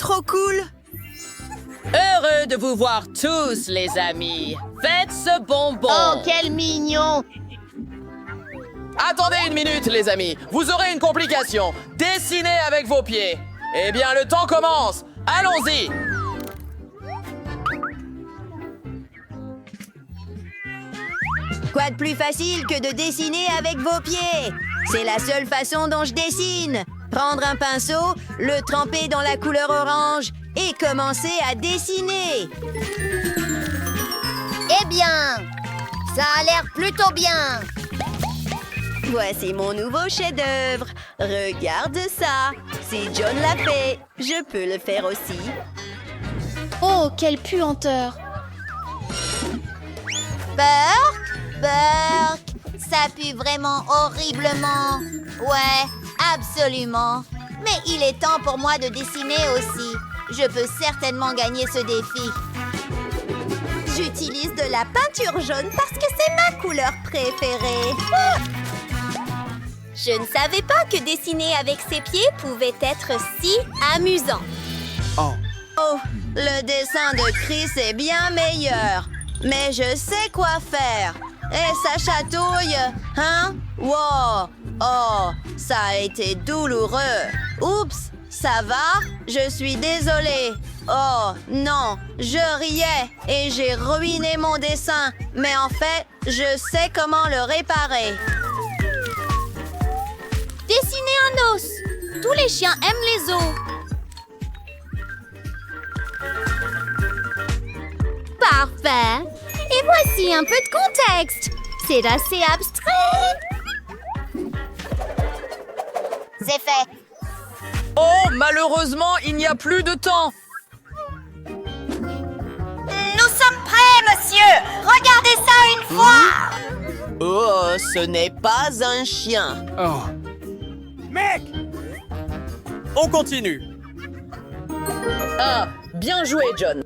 trop cool! Heureux de vous voir tous, les amis. Faites ce bonbon. Oh, quel mignon! Attendez une minute, les amis. Vous aurez une complication. Dessinez avec vos pieds. Eh bien, le temps commence. Allons-y. Quoi de plus facile que de dessiner avec vos pieds? C'est la seule façon dont je dessine. Prendre un pinceau, le tremper dans la couleur orange et commencer à dessiner. Eh bien, ça a l'air plutôt bien. Voici mon nouveau chef-d'œuvre. Regarde ça. Si John l'a fait, je peux le faire aussi. Oh, quelle puanteur! Burke, ça pue vraiment horriblement. Ouais, absolument. Mais il est temps pour moi de dessiner aussi. Je peux certainement gagner ce défi. J'utilise de la peinture jaune parce que c'est ma couleur préférée. Je ne savais pas que dessiner avec ses pieds pouvait être si amusant. Oh, le dessin de Chris est bien meilleur. Mais je sais quoi faire. Et ça chatouille, hein? Wow! Oh, ça a été douloureux. Oups, ça va? Je suis désolée. Oh, non, je riais et j'ai ruiné mon dessin. Mais en fait, je sais comment le réparer. Dessiner un os. Tous les chiens aiment les os. Parfait. Et voici un peu de contexte. C'est assez abstrait. C'est fait. Oh, malheureusement, il n'y a plus de temps. Nous sommes prêts, monsieur. Regardez ça une fois. Oh, ce n'est pas un chien. Mec! On continue. Ah, bien joué, John.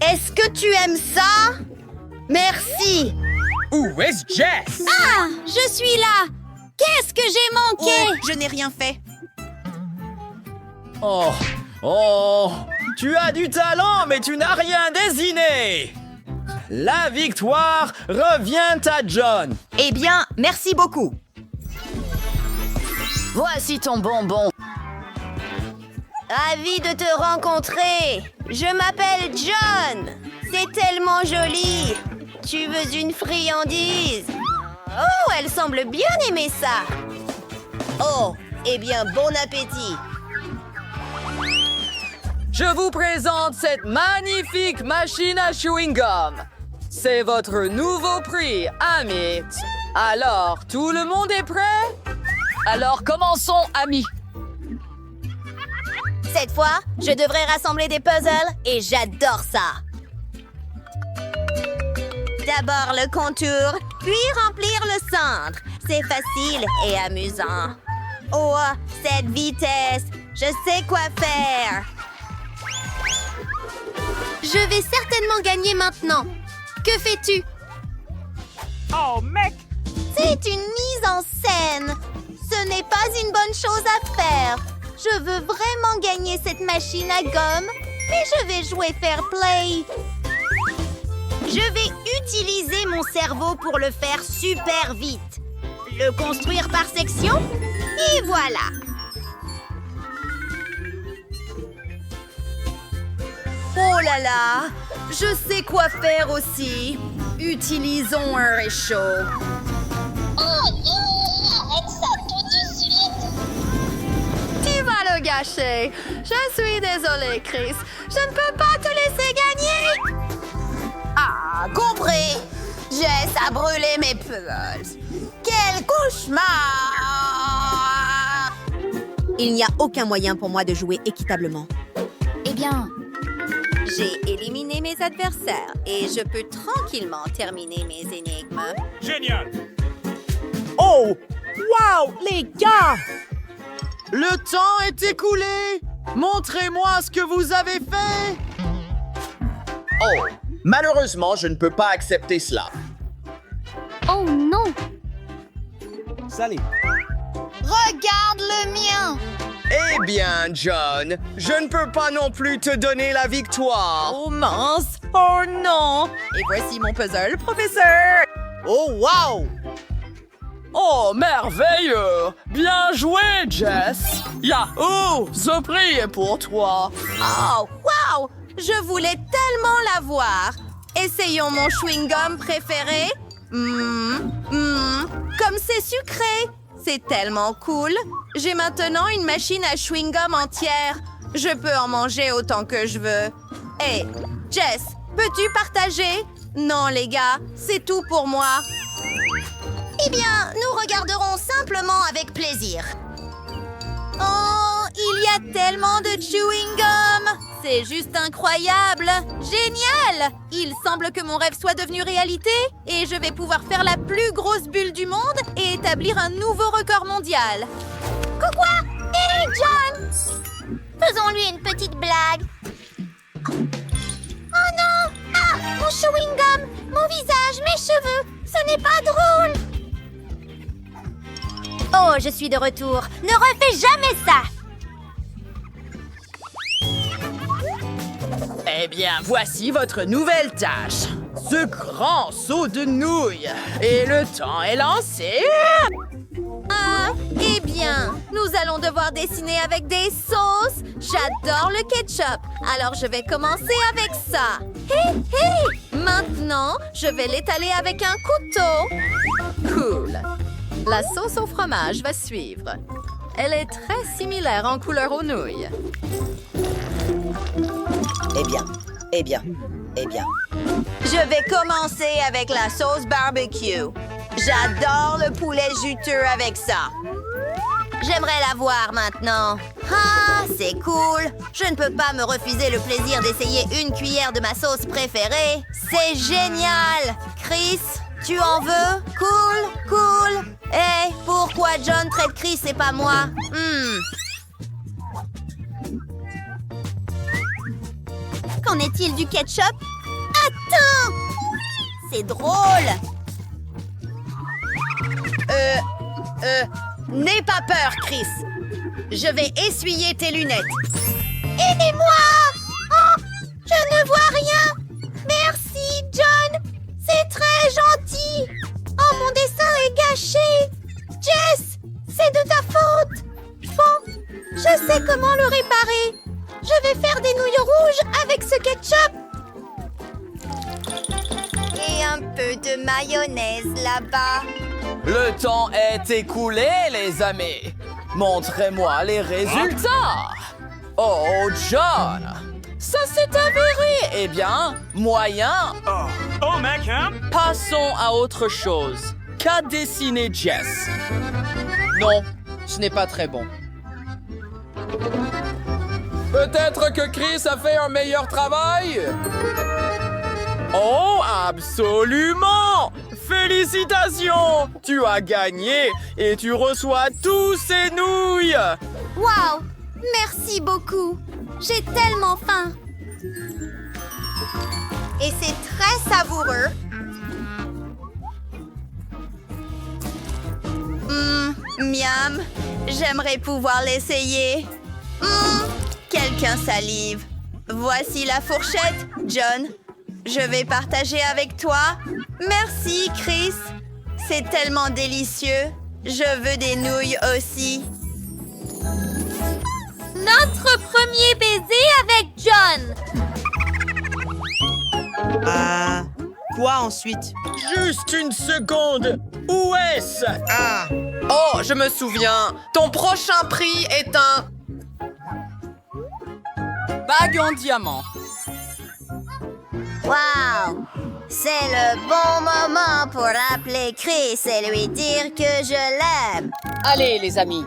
Est-ce que tu aimes ça? Merci. Où est Jess? Ah, je suis là. Qu'est-ce que j'ai manqué? Je n'ai rien fait. Oh, tu as du talent, mais tu n'as rien dessiné. La victoire revient à John. Eh bien, merci beaucoup. Voici ton bonbon. Ravi de te rencontrer. Je m'appelle John. C'est tellement joli. Tu veux une friandise? Oh, elle semble bien aimer ça. Oh, eh bien, bon appétit. Je vous présente cette magnifique machine à chewing-gum. C'est votre nouveau prix, amis. Alors, tout le monde est prêt? Alors commençons, amis. Cette fois, je devrais rassembler des puzzles et j'adore ça. D'abord le contour, puis remplir le centre. C'est facile et amusant. Oh, cette vitesse! Je sais quoi faire. Je vais certainement gagner maintenant. Que fais-tu? Oh, mec! C'est une mise en scène. Ce n'est pas une bonne chose à faire. Je veux vraiment gagner cette machine à gomme, mais je vais jouer fair play. Je vais utiliser mon cerveau pour le faire super vite. Le construire par section, et voilà. Oh là là! Je sais quoi faire aussi. Utilisons un réchaud. Oh non, arrête ça tout de suite. Tu vas le gâcher. Je suis désolée, Chris. Je ne peux pas te laisser gagner. Ah, compris. Jess a brûlé mes puzzles. Quel cauchemar! Il n'y a aucun moyen pour moi de jouer équitablement. Eh bien, J'ai éliminé mes adversaires et je peux tranquillement terminer mes énigmes. Génial! Oh! Wow, les gars! Le temps est écoulé. Montrez-moi ce que vous avez fait. Oh, malheureusement, je ne peux pas accepter cela. oh non. Salut! Regarde le mien. Eh bien, John. Je ne peux pas non plus te donner la victoire. Oh mince! Oh non! Et voici mon puzzle, professeur! Oh, wow! Oh, merveilleux! Bien joué, Jess! Yahoo! Ce prix est pour toi! Oh, wow! Je voulais tellement la voir. Essayons mon chewing-gum préféré. Comme c'est sucré. C'est tellement cool. J'ai maintenant une machine à chewing-gum entière. Je peux en manger autant que je veux. Hé, Jess, peux-tu partager? Non, les gars, c'est tout pour moi. Eh bien, nous regarderons simplement avec plaisir. Oh, il y a tellement de chewing-gum! C'est juste incroyable! Génial! Il semble que mon rêve soit devenu réalité et je vais pouvoir faire la plus grosse bulle du monde et établir un nouveau record mondial. Coucou! Hé, John! Faisons-lui une petite blague. Oh non! Ah! Mon chewing-gum! Mon visage! Mes cheveux! Ce n'est pas drôle! Oh, je suis de retour. Ne refais jamais ça. Eh bien, voici votre nouvelle tâche. Ce grand seau de nouilles. Et le temps est lancé. Ah, eh bien, nous allons devoir dessiner avec des sauces. J'adore le ketchup. Alors, je vais commencer avec ça. Hé, hé! Maintenant, je vais l'étaler avec un couteau. Cool. La sauce au fromage va suivre. Elle est très similaire en couleur aux nouilles. Eh bien. Je vais commencer avec la sauce barbecue. J'adore le poulet juteux avec ça. J'aimerais la voir maintenant. Ah, c'est cool. Je ne peux pas me refuser le plaisir d'essayer une cuillère de ma sauce préférée. C'est génial. Chris, tu en veux? Cool. Hé, pourquoi John traite Chris et pas moi? Qu'en est-il du ketchup? Attends! C'est drôle! N'aie pas peur, Chris. Je vais essuyer tes lunettes. Aidez-moi! Oh, je ne vois rien! Merci, John! C'est très gentil! Oh, mon dessin est gâché! Jess, c'est de ta faute! Bon, je sais comment le réparer. Je vais faire des nouilles rouges avec ce ketchup. Et un peu de mayonnaise là-bas. Le temps est écoulé, les amis. Montrez-moi les résultats. Oh, John! Ça s'est avéré. Eh bien, moyen. Oh, mec, hein? Passons à autre chose. Qu'a dessiné Jess? Non, ce n'est pas très bon. Peut-être que Chris a fait un meilleur travail? Oh, absolument! Félicitations! Tu as gagné et tu reçois tous ces nouilles! Wow! Merci beaucoup. J'ai tellement faim. Et c'est très savoureux. Miam. J'aimerais pouvoir l'essayer. Quelqu'un salive. Voici la fourchette, John. Je vais partager avec toi. Merci, Chris. C'est tellement délicieux. Je veux des nouilles aussi. Notre premier baiser avec John. Quoi ensuite? Juste une seconde. Où est-ce? Ah! Oh, je me souviens. Ton prochain prix est un... bague en diamant. Wow! C'est le bon moment pour appeler Chris et lui dire que je l'aime. Allez, les amis.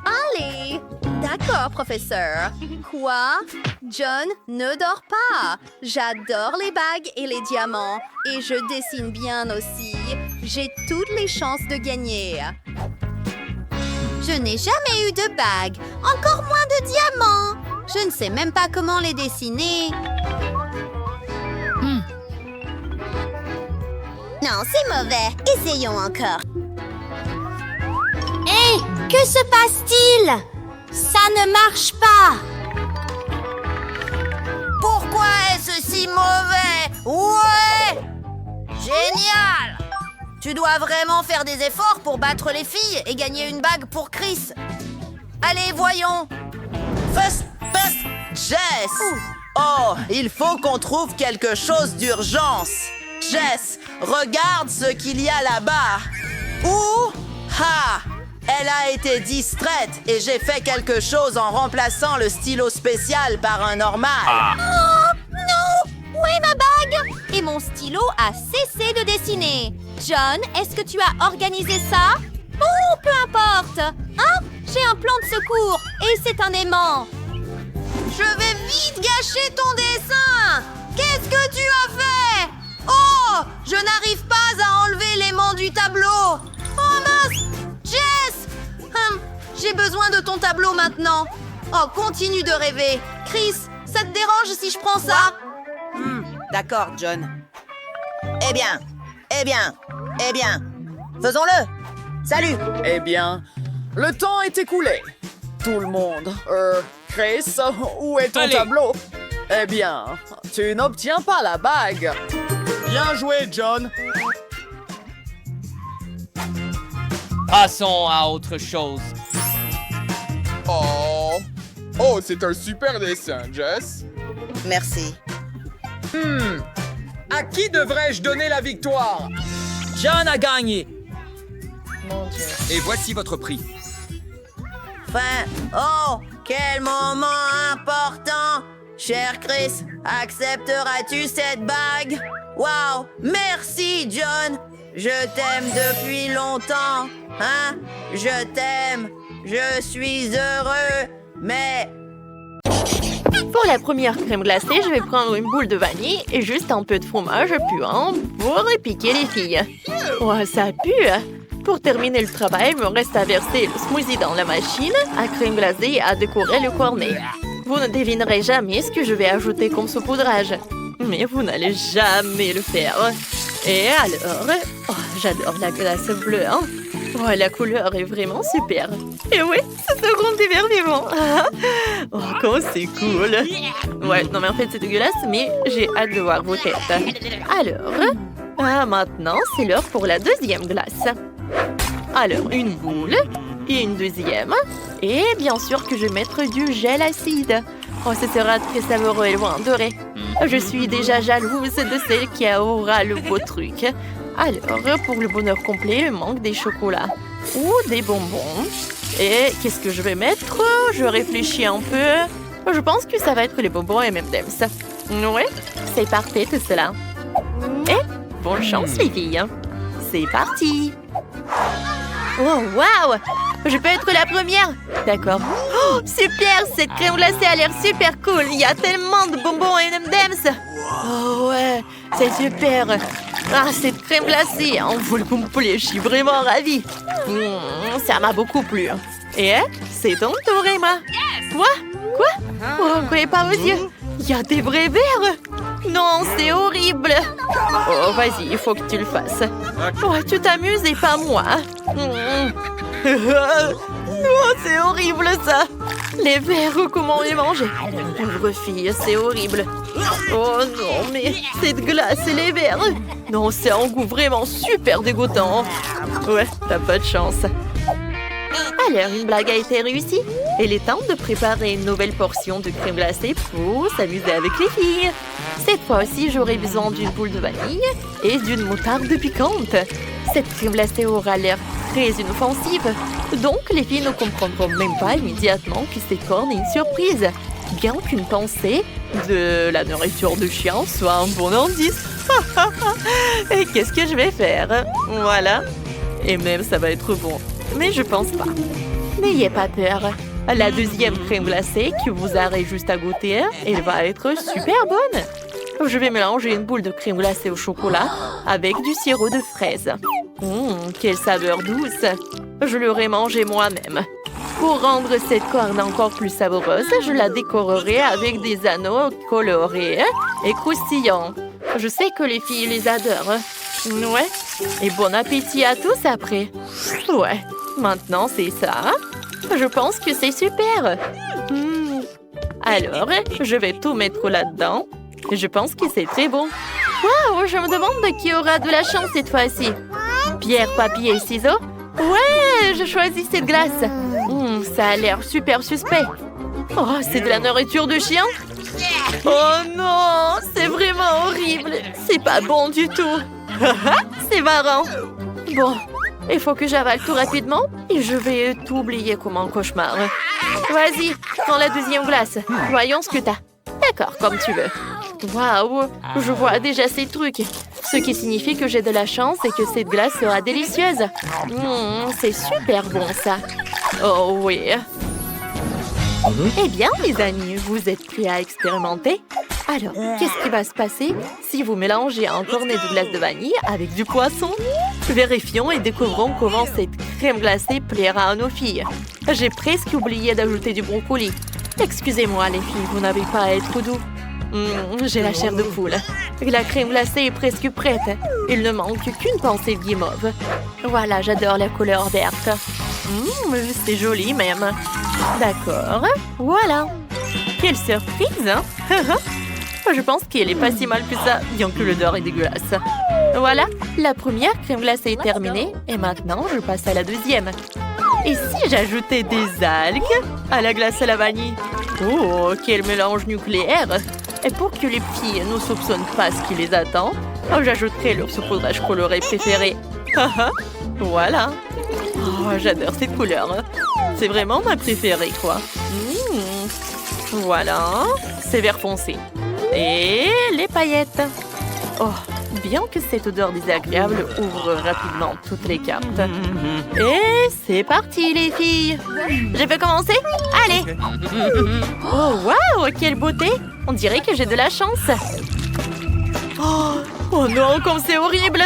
Allez! D'accord, professeur. Quoi? John ne dort pas. J'adore les bagues et les diamants. Et je dessine bien aussi. J'ai toutes les chances de gagner. Je n'ai jamais eu de bagues, encore moins de diamants. Je ne sais même pas comment les dessiner. Non, c'est mauvais. Essayons encore. Hé, que se passe-t-il? Ça ne marche pas. Pourquoi est-ce si mauvais? Ouais! Génial! Tu dois vraiment faire des efforts pour battre les filles et gagner une bague pour Chris. Allez, voyons. Fast, Jess! Oh, il faut qu'on trouve quelque chose d'urgence. Jess, regarde ce qu'il y a là-bas. Ouh! Ha! Elle a été distraite et j'ai fait quelque chose en remplaçant le stylo spécial par un normal. Oh, non! Où est ma bague? Et mon stylo a cessé de dessiner. John, est-ce que tu as organisé ça? Oh, peu importe. Hein? J'ai un plan de secours et c'est un aimant. Je vais vite gâcher ton dessin! Qu'est-ce que tu as fait? Oh! Je n'arrive pas à enlever l'aimant du tableau! Oh mince! Jess! J'ai besoin de ton tableau maintenant. Oh, continue de rêver. Chris, ça te dérange si je prends ça? D'accord, John. Eh bien. Faisons-le. Salut. Eh bien, le temps est écoulé. Tout le monde. Chris, où est ton tableau? Eh bien, tu n'obtiens pas la bague. Bien joué, John. Passons à autre chose. Oh, c'est un super dessin, Jess. Merci. À qui devrais-je donner la victoire? John a gagné. Et voici votre prix. Oh, quel moment important! Cher Chris, accepteras-tu cette bague? Wow, merci John! Je t'aime depuis longtemps, hein? Je t'aime, je suis heureux, mais... Pour la première crème glacée, je vais prendre une boule de vanille et juste un peu de fromage puant pour piquer les filles. Oh, ça pue! Pour terminer le travail, il me reste à verser le smoothie dans la machine à crème glacée et à décorer le cornet. Vous ne devinerez jamais ce que je vais ajouter comme saupoudrage. Mais vous n'allez jamais le faire. Et alors... Oh, j'adore la glace bleue, hein? Oh, la couleur est vraiment super. Et oui, c'est ce grand émerveillement. Oh, comment c'est cool. Ouais, non mais en fait c'est dégueulasse, mais j'ai hâte de voir vos têtes. Alors, maintenant c'est l'heure pour la deuxième glace. Alors, une boule et une deuxième. Et bien sûr que je vais mettre du gel acide. Oh, ce sera très savoureux et loin doré. Je suis déjà jalouse de celle qui aura le beau truc. Alors, pour le bonheur complet, il manque des chocolats ou des bonbons. Et qu'est-ce que je vais mettre? Je réfléchis un peu. Je pense que ça va être les bonbons M&M's. Ouais, c'est parfait tout cela. Et bonne chance les filles. C'est parti. Oh, waouh! Je peux être la première? D'accord. Oh, super! Cette crème glacée a l'air super cool. Il y a tellement de bonbons et M&M's. Oh ouais, c'est super. Ah, cette crème glacée en full complet, je suis vraiment ravie. Ça m'a beaucoup plu. Et c'est ton tour, Emma. Quoi? Oh, on ne croyait pas aux yeux. Il y a des vrais verres. Non, c'est horrible. Oh, vas-y, il faut que tu le fasses. Oh, tu t'amuses et pas moi. Oh, c'est horrible ça. Les verres, comment les manger? Pauvre fille, c'est horrible. Oh non, mais cette glace et les verres. Non, c'est un goût vraiment super dégoûtant. Ouais, t'as pas de chance. Alors, une blague a été réussie. Il est temps de préparer une nouvelle portion de crème glacée pour s'amuser avec les filles. Cette fois aussi, j'aurai besoin d'une boule de vanille et d'une moutarde piquante. Cette crème glacée aura l'air très inoffensive. Donc, les filles ne comprendront même pas immédiatement que cette corne est une surprise. Bien qu'une pensée de la nourriture de chien soit un bon indice. Et qu'est-ce que je vais faire? Voilà. Et même, ça va être bon. Mais je pense pas. N'ayez pas peur. La deuxième crème glacée que vous aurez juste à goûter, elle va être super bonne. Je vais mélanger une boule de crème glacée au chocolat avec du sirop de fraise. Quelle saveur douce. Je l'aurai mangé moi-même. Pour rendre cette corne encore plus savoureuse, je la décorerai avec des anneaux colorés et croustillants. Je sais que les filles les adorent. Ouais. Et bon appétit à tous après. Ouais. Maintenant, c'est ça. Je pense que c'est super. Alors, je vais tout mettre là-dedans. Je pense que c'est très bon. Waouh, je me demande qui aura de la chance cette fois-ci. Pierre, papier et ciseaux? Ouais, je choisis cette glace. Ça a l'air super suspect. Oh, c'est de la nourriture de chien? Oh non, c'est vraiment horrible. C'est pas bon du tout. C'est marrant. Bon, il faut que j'avale tout rapidement et je vais tout oublier comme un cauchemar. Vas-y, prends la deuxième glace. Voyons ce que t'as. D'accord, comme tu veux. Waouh, je vois déjà ces trucs. Ce qui signifie que j'ai de la chance et que cette glace sera délicieuse. C'est super bon, ça. Oh oui. Eh bien, les amis, vous êtes prêts à expérimenter? Alors, qu'est-ce qui va se passer si vous mélangez un cornet de glace de vanille avec du poisson? Vérifions et découvrons comment cette crème glacée plaira à nos filles. J'ai presque oublié d'ajouter du brocoli. Excusez-moi, les filles, vous n'avez pas à être doux. J'ai la chair de poule. La crème glacée est presque prête. Il ne manque qu'une pincée de guimauve. Voilà, j'adore la couleur verte. C'est joli même. D'accord, voilà. Quelle surprise, hein? Je pense qu'elle est pas si mal que ça, bien que l'odeur est dégueulasse. Voilà, la première crème glacée est terminée. Et maintenant, je passe à la deuxième. Et si j'ajoutais des algues à la glace à la vanille? Oh, quel mélange nucléaire! Et pour que les filles ne soupçonnent pas ce qui les attend, j'ajouterai leur saupoudrage coloré préféré. Voilà. Oh, j'adore cette couleur. C'est vraiment ma préférée, quoi. Voilà. C'est vert foncé. Et les paillettes. Oh, bien que cette odeur désagréable ouvre rapidement toutes les cartes. Et c'est parti, les filles. Je peux commencer? Allez. Oh, waouh, quelle beauté. On dirait que j'ai de la chance. Oh non, comme c'est horrible.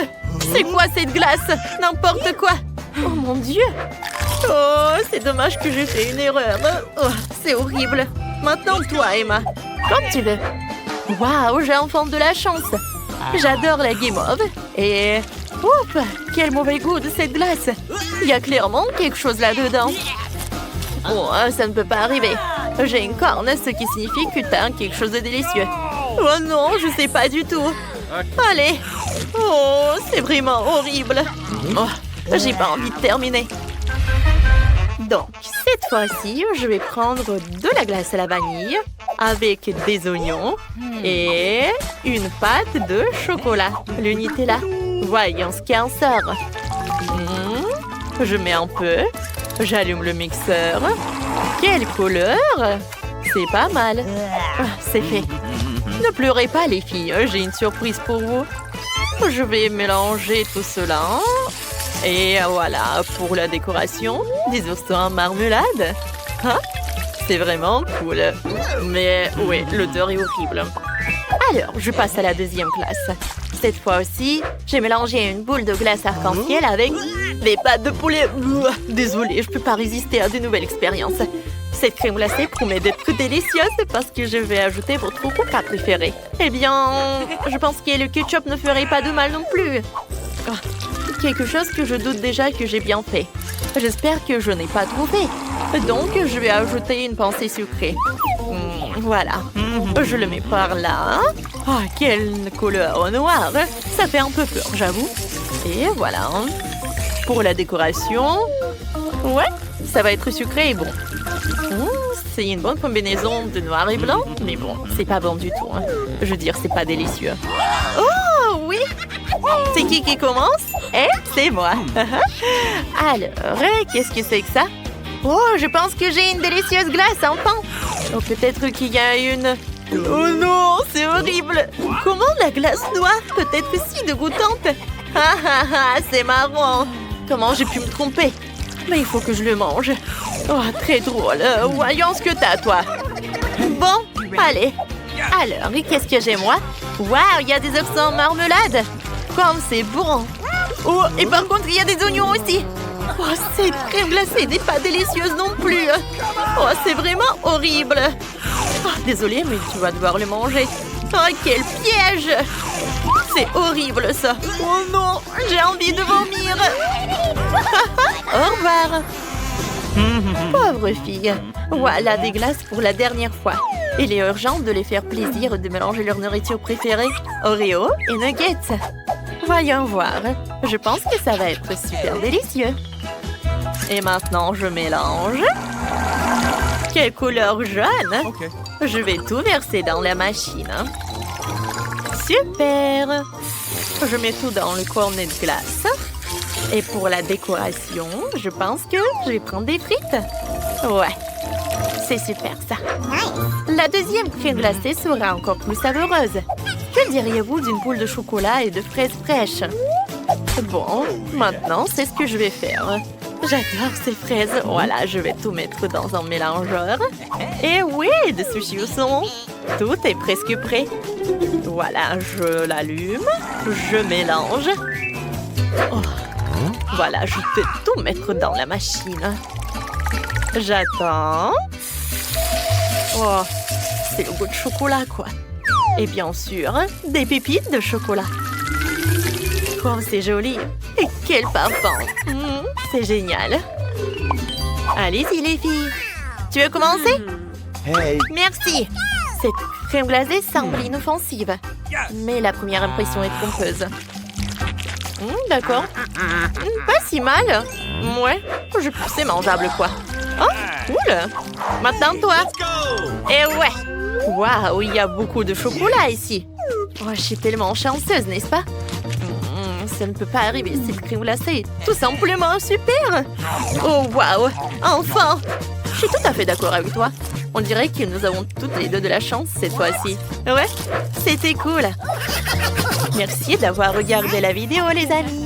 C'est quoi cette glace? N'importe quoi. Oh mon Dieu. Oh, c'est dommage que j'ai fait une erreur. Oh, c'est horrible. Maintenant, toi, Emma. Comme tu veux. Waouh, j'ai enfin de la chance. J'adore la guimauve. Et... oups, quel mauvais goût de cette glace. Il y a clairement quelque chose là-dedans. Oh, ça ne peut pas arriver. J'ai une corne, ce qui signifie que t'as quelque chose de délicieux. Oh non, je sais pas du tout. Allez. Oh, c'est vraiment horrible. Oh, j'ai pas envie de terminer. Donc, cette fois-ci, je vais prendre de la glace à la vanille avec des oignons et une pâte de chocolat, le Nutella. Voyons ce qui en sort. Je mets un peu. J'allume le mixeur. Quelle couleur! C'est pas mal. C'est fait. Ne pleurez pas, les filles. J'ai une surprise pour vous. Je vais mélanger tout cela. Et voilà, pour la décoration, des oursons en marmelade. C'est vraiment cool. Mais oui, l'odeur est horrible. Alors, je passe à la deuxième classe. Cette fois aussi, j'ai mélangé une boule de glace arc-en-ciel avec des pâtes de poulet. Désolée, je peux pas résister à de nouvelles expériences. Cette crème glacée promet d'être délicieuse parce que je vais ajouter votre coca préféré. Eh bien, je pense que le ketchup ne ferait pas de mal non plus. Quelque chose que je doute déjà que j'ai bien fait. J'espère que je n'ai pas trouvé. Donc, je vais ajouter une pincée sucrée. Voilà. Je le mets par là. Oh, quelle couleur noire. Ça fait un peu peur, j'avoue. Et voilà. Pour la décoration... ouais, ça va être sucré et bon. C'est une bonne combinaison de noir et blanc. Mais bon, c'est pas bon du tout. Je veux dire, c'est pas délicieux. Oh, oui. C'est qui commence? C'est moi. Alors, qu'est-ce que c'est que ça? Oh, je pense que j'ai une délicieuse glace, enfin. Oh, peut-être qu'il y a une... oh non, c'est horrible. Comment la glace noire peut être si dégoûtante? C'est marrant. Comment j'ai pu me tromper? Mais il faut que je le mange. Oh, très drôle. Voyons ce que t'as, toi. Bon, allez. Alors, et qu'est-ce que j'ai, moi? Waouh, il y a des œufs en marmelade. Comme c'est bon. Oh, et par contre, il y a des oignons aussi. Oh, cette crème glacée n'est pas délicieuse non plus. Oh, c'est vraiment horrible. Oh, désolée, mais tu vas devoir le manger. Oh, quel piège. C'est horrible, ça. Oh non, j'ai envie de vomir. Au revoir. Pauvre fille. Voilà des glaces pour la dernière fois. Il est urgent de les faire plaisir et de mélanger leur nourriture préférée, Oreo et Nuggets. Voyons voir. Je pense que ça va être super délicieux. Et maintenant, je mélange. Quelle couleur jaune! Je vais tout verser dans la machine. Super! Je mets tout dans le cornet de glace. Et pour la décoration, je pense que je vais prendre des frites. Ouais, c'est super ça. La deuxième crème glacée sera encore plus savoureuse. Que diriez-vous d'une boule de chocolat et de fraises fraîches? Bon, maintenant, c'est ce que je vais faire. J'adore ces fraises. Voilà, je vais tout mettre dans un mélangeur. Et oui, de sushi au saumon. Tout est presque prêt. Voilà, je l'allume. Je mélange. Oh. Voilà, je peux tout mettre dans la machine. J'attends. Oh, c'est le goût de chocolat, quoi. Et bien sûr, des pépites de chocolat. Oh, c'est joli. Et quel parfum. C'est génial. Allez-y, les filles. Tu veux commencer? Hey. Merci. Cette crème glacée semble inoffensive. Mais la première impression est trompeuse. D'accord. Pas si mal. Ouais, c'est mangeable, quoi. Oh, cool. Maintenant, toi. Et ouais. Waouh, il y a beaucoup de chocolat ici. Oh, je suis tellement chanceuse, n'est-ce pas? Ça ne peut pas arriver, cette crème glacée est tout simplement super. Oh, waouh. Enfin. Je suis tout à fait d'accord avec toi. On dirait que nous avons toutes les deux de la chance cette fois-ci. Ouais, c'était cool. Merci d'avoir regardé la vidéo, les amis.